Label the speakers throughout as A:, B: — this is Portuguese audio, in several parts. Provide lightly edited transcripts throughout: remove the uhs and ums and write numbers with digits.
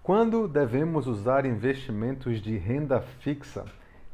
A: Quando devemos usar investimentos de renda fixa?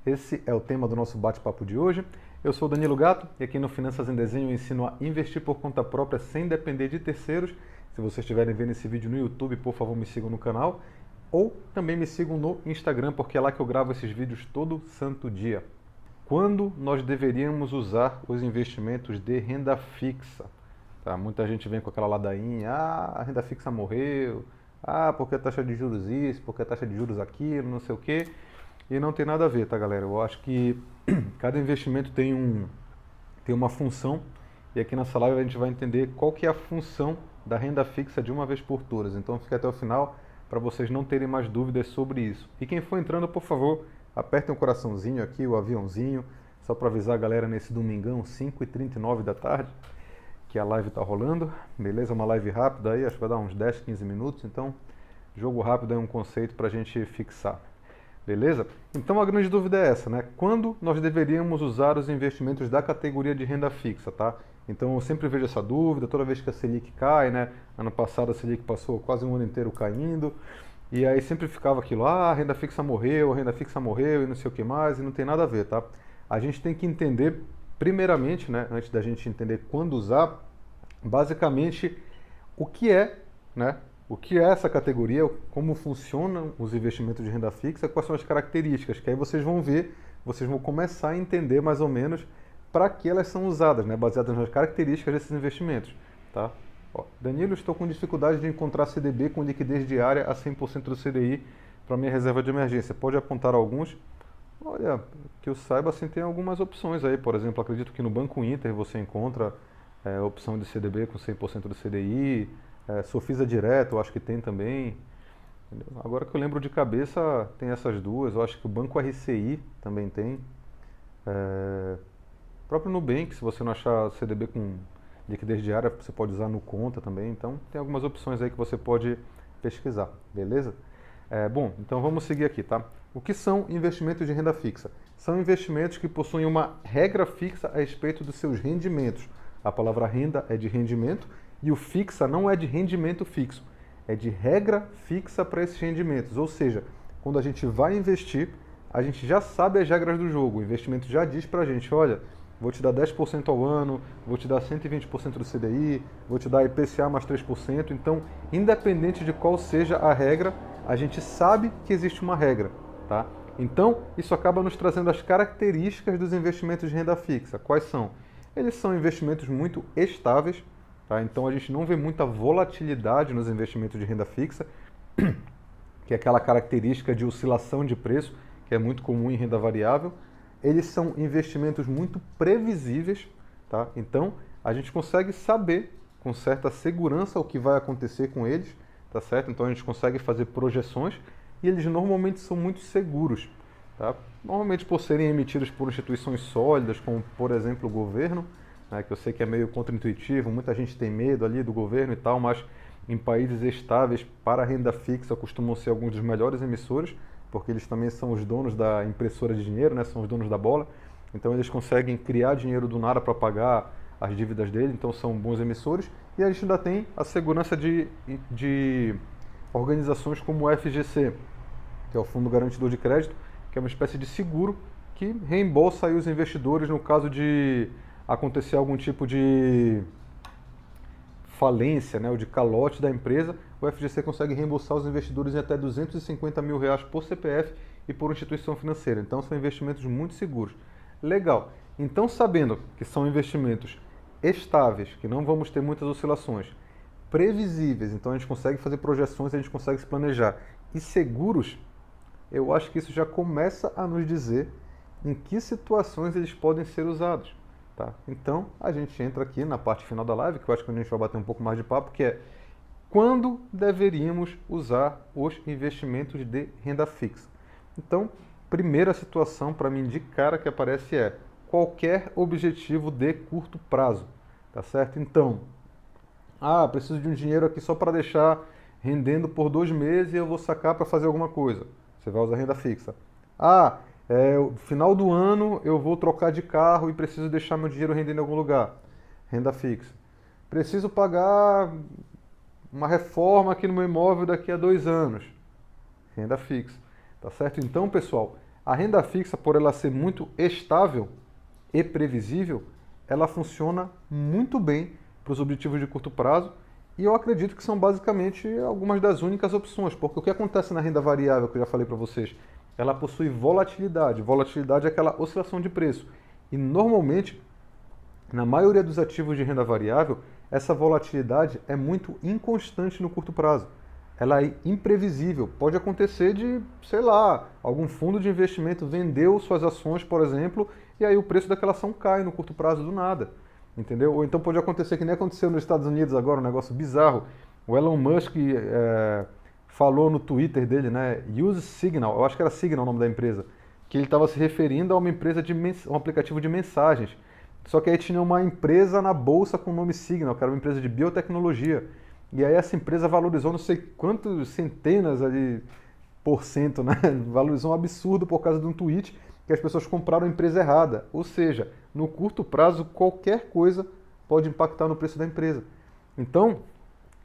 A: Esse é o tema do nosso bate-papo de hoje. Eu sou o Danilo Gatto e aqui no Finanças em Desenho eu ensino a investir por conta própria sem depender de terceiros. Se vocês estiverem vendo esse vídeo no YouTube, por favor me sigam no canal ou também me sigam no Instagram, porque é lá que eu gravo esses vídeos todo santo dia. Quando nós deveríamos usar os investimentos de renda fixa? Tá? Muita gente vem com aquela ladainha, a renda fixa morreu, porque a taxa de juros isso, porque a taxa de juros aquilo, não sei o quê. E não tem nada a ver, tá, galera? Eu acho que cada investimento tem uma função e aqui nessa live a gente vai entender qual que é a função da renda fixa de uma vez por todas. Então fica até o final para vocês não terem mais dúvidas sobre isso. E quem for entrando, por favor, apertem o coraçãozinho aqui, o aviãozinho, só para avisar a galera nesse domingão, 5h39 da tarde, que a live está rolando, beleza? Uma live rápida aí, acho que vai dar uns 10, 15 minutos, então jogo rápido é um conceito para a gente fixar, beleza? Então a grande dúvida é essa, né? Quando nós deveríamos usar os investimentos da categoria de renda fixa, tá? Então eu sempre vejo essa dúvida, toda vez que a Selic cai, né? Ano passado a Selic passou quase um ano inteiro caindo, e aí sempre ficava aquilo, a renda fixa morreu, e não sei o que mais, e não tem nada a ver, tá? A gente tem que entender, primeiramente, né, antes da gente entender quando usar, basicamente o que é, né? O que é essa categoria, como funcionam os investimentos de renda fixa, quais são as características, que aí vocês vão ver, vocês vão começar a entender mais ou menos para que elas são usadas, né, baseadas nas características desses investimentos, tá? Ó, Danilo, estou com dificuldade de encontrar CDB com liquidez diária a 100% do CDI para minha reserva de emergência. Pode apontar alguns? Olha, que eu saiba, assim, tem algumas opções aí. Por exemplo, acredito que no Banco Inter você encontra opção de CDB com 100% do CDI, Sofisa Direto, eu acho que tem também. Entendeu? Agora que eu lembro de cabeça, tem essas duas. Eu acho que o Banco RCI também tem. O próprio Nubank, se você não achar CDB com liquidez diária, você pode usar no Conta também. Então, tem algumas opções aí que você pode pesquisar, beleza? Bom, então vamos seguir aqui, tá? O que são investimentos de renda fixa? São investimentos que possuem uma regra fixa a respeito dos seus rendimentos. A palavra renda é de rendimento e o fixa não é de rendimento fixo, é de regra fixa para esses rendimentos. Ou seja, quando a gente vai investir, a gente já sabe as regras do jogo. O investimento já diz para a gente, olha, vou te dar 10% ao ano, vou te dar 120% do CDI, vou te dar IPCA mais 3%. Então, independente de qual seja a regra, a gente sabe que existe uma regra, tá? Então, isso acaba nos trazendo as características dos investimentos de renda fixa. Quais são? Eles são investimentos muito estáveis, tá? Então a gente não vê muita volatilidade nos investimentos de renda fixa, que é aquela característica de oscilação de preço, que é muito comum em renda variável. Eles são investimentos muito previsíveis, tá? Então a gente consegue saber com certa segurança o que vai acontecer com eles, tá certo? Então a gente consegue fazer projeções e eles normalmente são muito seguros, tá? Normalmente por serem emitidos por instituições sólidas, como por exemplo o governo, né, que eu sei que é meio contraintuitivo, muita gente tem medo ali do governo e tal, mas em países estáveis para a renda fixa costumam ser alguns dos melhores emissores, porque eles também são os donos da impressora de dinheiro, né, são os donos da bola, então eles conseguem criar dinheiro do nada para pagar as dívidas dele, então são bons emissores, e a gente ainda tem a segurança de organizações como o FGC, que é o Fundo Garantidor de Crédito, que é uma espécie de seguro que reembolsa aí os investidores no caso de acontecer algum tipo de falência, né, ou de calote da empresa. O FGC consegue reembolsar os investidores em até R$250 mil por CPF e por instituição financeira. Então são investimentos muito seguros. Legal. Então, sabendo que são investimentos estáveis, que não vamos ter muitas oscilações, previsíveis, então a gente consegue fazer projeções, a gente consegue se planejar, e seguros, eu acho que isso já começa a nos dizer em que situações eles podem ser usados, tá? Então, a gente entra aqui na parte final da live, que eu acho que a gente vai bater um pouco mais de papo, que é quando deveríamos usar os investimentos de renda fixa. Então, primeira situação para mim de cara que aparece é qualquer objetivo de curto prazo, tá certo? Então, preciso de um dinheiro aqui só para deixar rendendo por 2 meses e eu vou sacar para fazer alguma coisa. Você vai usar renda fixa. No final do ano eu vou trocar de carro e preciso deixar meu dinheiro rendendo em algum lugar. Renda fixa. Preciso pagar uma reforma aqui no meu imóvel daqui a 2 anos. Renda fixa, tá certo? Então, pessoal, a renda fixa, por ela ser muito estável e previsível, ela funciona muito bem para os objetivos de curto prazo e eu acredito que são basicamente algumas das únicas opções, porque o que acontece na renda variável, que eu já falei para vocês, ela possui volatilidade. Volatilidade é aquela oscilação de preço. E normalmente, na maioria dos ativos de renda variável, essa volatilidade é muito inconstante no curto prazo. Ela é imprevisível. Pode acontecer de, sei lá, algum fundo de investimento vendeu suas ações, por exemplo, e aí o preço daquela ação cai no curto prazo do nada. Entendeu? Ou então pode acontecer que nem aconteceu nos Estados Unidos agora, um negócio bizarro. O Elon Musk falou no Twitter dele, né? Use Signal, eu acho que era Signal o nome da empresa, que ele estava se referindo a uma empresa de um aplicativo de mensagens. Só que aí tinha uma empresa na bolsa com o nome Signal, que era uma empresa de biotecnologia. E aí essa empresa valorizou não sei quantos centenas ali por cento, né? Valorizou um absurdo por causa de um tweet que as pessoas compraram a empresa errada. Ou seja, no curto prazo, qualquer coisa pode impactar no preço da empresa. Então,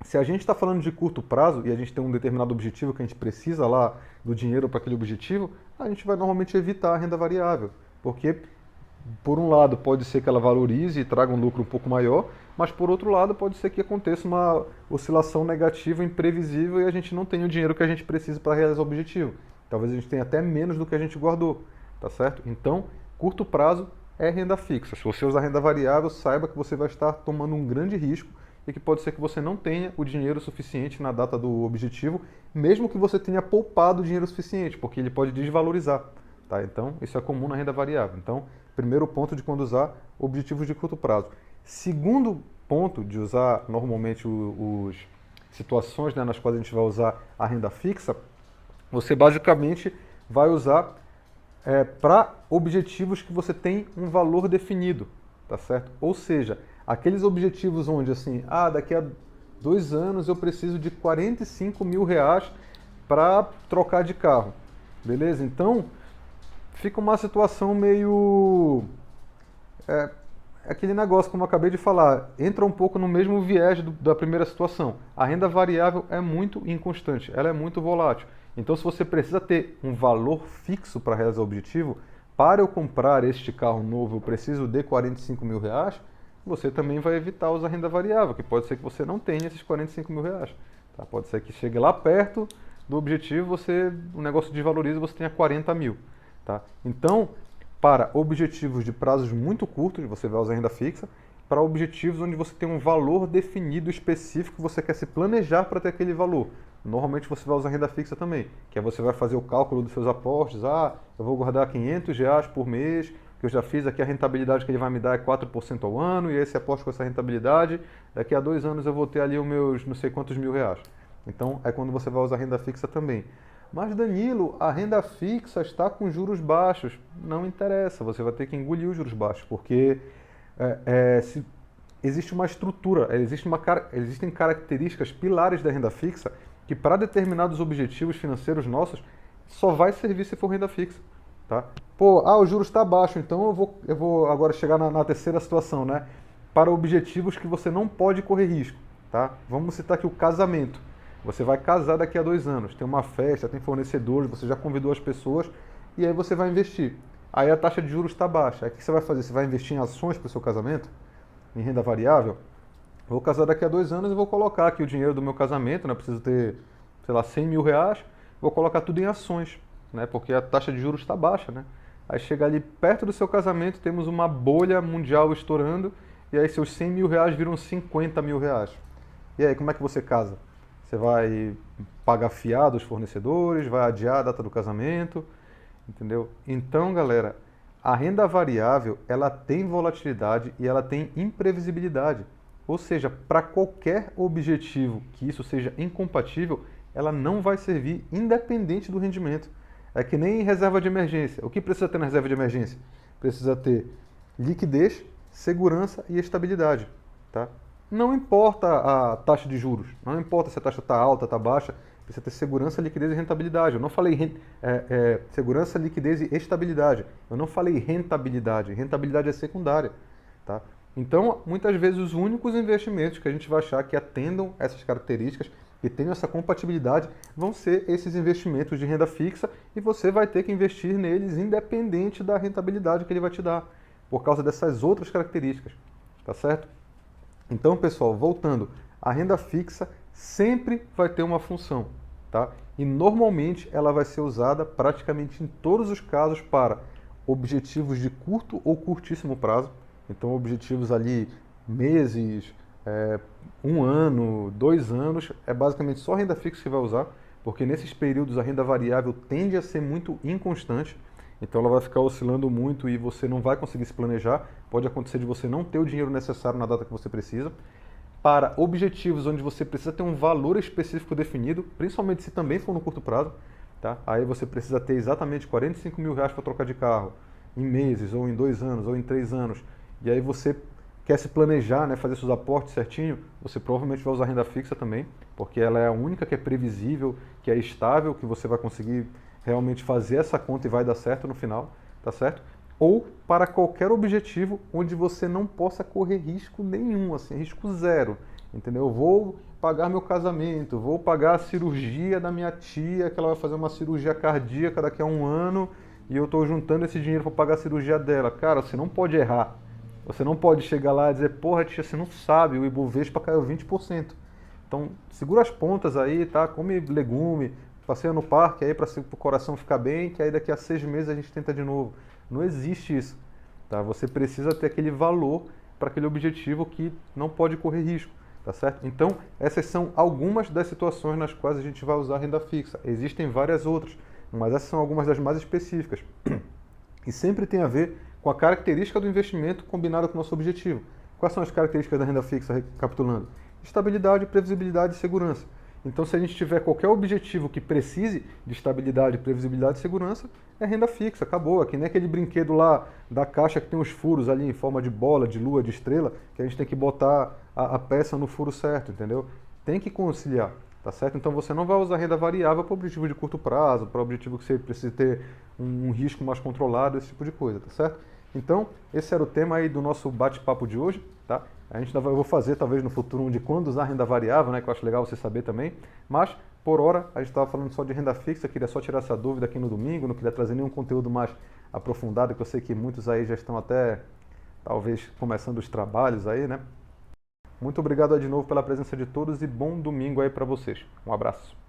A: se a gente está falando de curto prazo e a gente tem um determinado objetivo que a gente precisa lá do dinheiro para aquele objetivo, a gente vai normalmente evitar a renda variável. Porque, por um lado, pode ser que ela valorize e traga um lucro um pouco maior, mas por outro lado, pode ser que aconteça uma oscilação negativa, imprevisível, e a gente não tenha o dinheiro que a gente precisa para realizar o objetivo. Talvez a gente tenha até menos do que a gente guardou, tá certo? Então, curto prazo é renda fixa. Se você usar renda variável, saiba que você vai estar tomando um grande risco e que pode ser que você não tenha o dinheiro suficiente na data do objetivo, mesmo que você tenha poupado o dinheiro suficiente, porque ele pode desvalorizar. Tá? Então, isso é comum na renda variável. Então, primeiro ponto de quando usar objetivos de curto prazo. Segundo ponto de usar normalmente os situações, né, nas quais a gente vai usar a renda fixa, você basicamente vai usar para objetivos que você tem um valor definido, tá certo? Ou seja, aqueles objetivos onde assim, daqui a 2 anos eu preciso de 45 mil reais para trocar de carro, beleza? Então, fica uma situação meio... aquele negócio, como eu acabei de falar, entra um pouco no mesmo viés da primeira situação. A renda variável é muito inconstante, ela é muito volátil. Então, se você precisa ter um valor fixo para realizar o objetivo, para eu comprar este carro novo eu preciso de 45 mil reais, você também vai evitar usar renda variável, que pode ser que você não tenha esses 45 mil reais. Tá? Pode ser que chegue lá perto do objetivo, o negócio desvaloriza e você tenha 40 mil. Tá? Então, para objetivos de prazos muito curtos, você vai usar renda fixa. Para objetivos onde você tem um valor definido específico, você quer se planejar para ter aquele valor. Normalmente você vai usar renda fixa também, que é você vai fazer o cálculo dos seus aportes. Eu vou guardar 500 reais por mês, que eu já fiz aqui, a rentabilidade que ele vai me dar é 4% ao ano, e esse aporte com essa rentabilidade, daqui a 2 anos eu vou ter ali os meus não sei quantos mil reais. Então é quando você vai usar renda fixa também. Mas Danilo, a renda fixa está com juros baixos. Não interessa, você vai ter que engolir os juros baixos, porque existe uma estrutura, existem características, pilares da renda fixa, que para determinados objetivos financeiros nossos, só vai servir se for renda fixa. Tá? O juros está baixo, então eu vou agora chegar na terceira situação, né? Para objetivos que você não pode correr risco. Tá? Vamos citar aqui o casamento. Você vai casar daqui a 2 anos, tem uma festa, tem fornecedores, você já convidou as pessoas e aí você vai investir. Aí a taxa de juros está baixa. Aí o que você vai fazer? Você vai investir em ações para o seu casamento? Em renda variável? Vou casar daqui a 2 anos e vou colocar aqui o dinheiro do meu casamento, né? Preciso ter, sei lá, 100 mil reais, vou colocar tudo em ações, né? Porque a taxa de juros está baixa, né? Aí chega ali perto do seu casamento, temos uma bolha mundial estourando e aí seus 100 mil reais viram 50 mil reais. E aí, como é que você casa? Você vai pagar fiado aos fornecedores, vai adiar a data do casamento, entendeu? Então, galera, a renda variável, ela tem volatilidade e ela tem imprevisibilidade. Ou seja, para qualquer objetivo que isso seja incompatível, ela não vai servir independente do rendimento. É que nem reserva de emergência. O que precisa ter na reserva de emergência? Precisa ter liquidez, segurança e estabilidade. Tá? Não importa a taxa de juros, não importa se a taxa está alta, está baixa, precisa ter segurança, liquidez e rentabilidade. Eu não falei segurança, liquidez e estabilidade. Eu não falei rentabilidade. Rentabilidade é secundária. Tá? Então, muitas vezes, os únicos investimentos que a gente vai achar que atendam essas características, que tenham essa compatibilidade, vão ser esses investimentos de renda fixa e você vai ter que investir neles independente da rentabilidade que ele vai te dar, por causa dessas outras características, tá certo? Então, pessoal, voltando, a renda fixa sempre vai ter uma função, tá? E normalmente ela vai ser usada praticamente em todos os casos para objetivos de curto ou curtíssimo prazo. Então, objetivos ali meses, um ano, 2 anos, é basicamente só a renda fixa que vai usar, porque nesses períodos a renda variável tende a ser muito inconstante. Então ela vai ficar oscilando muito e você não vai conseguir se planejar. Pode acontecer de você não ter o dinheiro necessário na data que você precisa. Para objetivos onde você precisa ter um valor específico definido, principalmente se também for no curto prazo, tá? Aí você precisa ter exatamente 45 mil reais para trocar de carro em meses, ou em 2 anos, ou em 3 anos. E aí você quer se planejar, né, fazer seus aportes certinho, você provavelmente vai usar renda fixa também, porque ela é a única que é previsível, que é estável, que você vai conseguir realmente fazer essa conta e vai dar certo no final, tá certo? Ou para qualquer objetivo onde você não possa correr risco nenhum, assim, risco zero, entendeu? Eu vou pagar meu casamento, vou pagar a cirurgia da minha tia, que ela vai fazer uma cirurgia cardíaca daqui a um ano, e eu estou juntando esse dinheiro para pagar a cirurgia dela. Cara, você não pode errar. Você não pode chegar lá e dizer, porra, tia, você não sabe, o Ibovespa caiu 20%. Então, segura as pontas aí, tá? Come legume, passeia no parque aí para o coração ficar bem, que aí daqui a 6 meses a gente tenta de novo. Não existe isso, tá? Você precisa ter aquele valor para aquele objetivo que não pode correr risco, tá certo? Então, essas são algumas das situações nas quais a gente vai usar renda fixa. Existem várias outras, mas essas são algumas das mais específicas. E sempre tem a ver com a característica do investimento combinada com o nosso objetivo. Quais são as características da renda fixa, recapitulando? Estabilidade, previsibilidade e segurança. Então, se a gente tiver qualquer objetivo que precise de estabilidade, previsibilidade e segurança, é renda fixa, acabou. É que nem aquele brinquedo lá da caixa que tem os furos ali em forma de bola, de lua, de estrela, que a gente tem que botar a peça no furo certo, entendeu? Tem que conciliar, tá certo? Então, você não vai usar renda variável para objetivo de curto prazo, para objetivo que você precisa ter um risco mais controlado, esse tipo de coisa, tá certo? Então, esse era o tema aí do nosso bate-papo de hoje, tá? A gente eu vou fazer talvez no futuro um de quando usar renda variável, né, que eu acho legal você saber também, mas por hora a gente estava falando só de renda fixa, queria só tirar essa dúvida aqui no domingo, não queria trazer nenhum conteúdo mais aprofundado, que eu sei que muitos aí já estão até talvez começando os trabalhos aí, né? Muito obrigado aí de novo pela presença de todos e bom domingo aí para vocês. Um abraço.